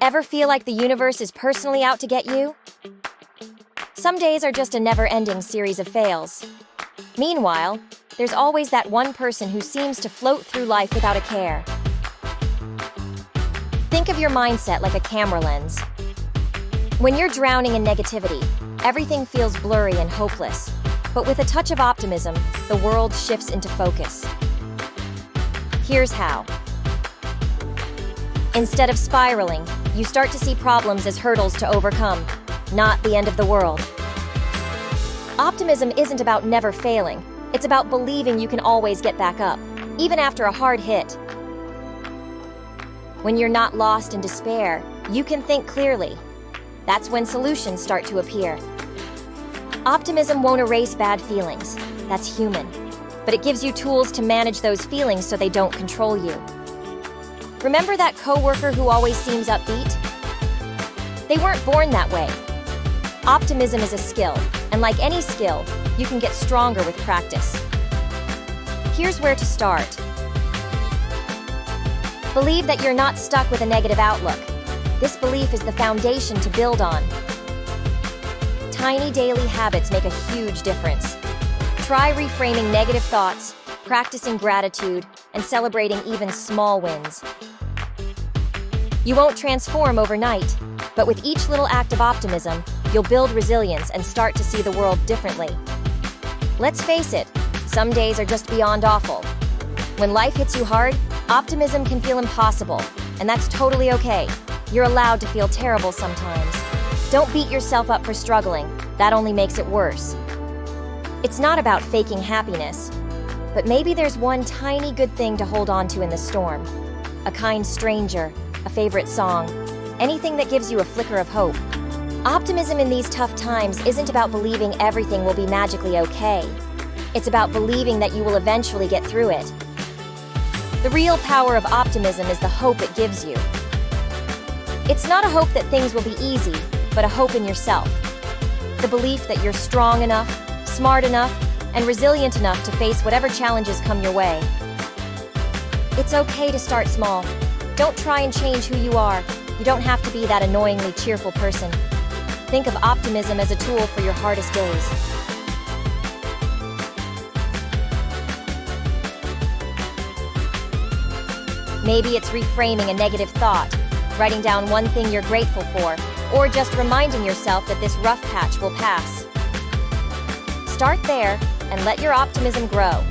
Ever feel like the universe is personally out to get you? Some days are just a never-ending series of fails. Meanwhile, there's always that one person who seems to float through life without a care. Think of your mindset like a camera lens. When you're drowning in negativity, everything feels blurry and hopeless. But with a touch of optimism, the world shifts into focus. Here's how. Instead of spiraling, you start to see problems as hurdles to overcome, not the end of the world. Optimism isn't about never failing. It's about believing you can always get back up, even after a hard hit. When you're not lost in despair, you can think clearly. That's when solutions start to appear. Optimism won't erase bad feelings. That's human. But it gives you tools to manage those feelings so they don't control you. Remember that coworker who always seems upbeat? They weren't born that way. Optimism is a skill, and like any skill, you can get stronger with practice. Here's where to start. Believe that you're not stuck with a negative outlook. This belief is the foundation to build on. Tiny daily habits make a huge difference. Try reframing negative thoughts, practicing gratitude, and celebrating even small wins. You won't transform overnight, but with each little act of optimism, you'll build resilience and start to see the world differently. Let's face it, some days are just beyond awful. When life hits you hard, optimism can feel impossible, and that's totally okay. You're allowed to feel terrible sometimes. Don't beat yourself up for struggling. That only makes it worse. It's not about faking happiness, but maybe there's one tiny good thing to hold on to in the storm. A kind stranger, a favorite song, anything that gives you a flicker of hope. Optimism in these tough times isn't about believing everything will be magically okay. It's about believing that you will eventually get through it. The real power of optimism is the hope it gives you. It's not a hope that things will be easy, but a hope in yourself. The belief that you're strong enough, smart enough, and resilient enough to face whatever challenges come your way. It's okay to start small. Don't try and change who you are. You don't have to be that annoyingly cheerful person. Think of optimism as a tool for your hardest days. Maybe it's reframing a negative thought, writing down one thing you're grateful for, or just reminding yourself that this rough patch will pass. Start there and let your optimism grow.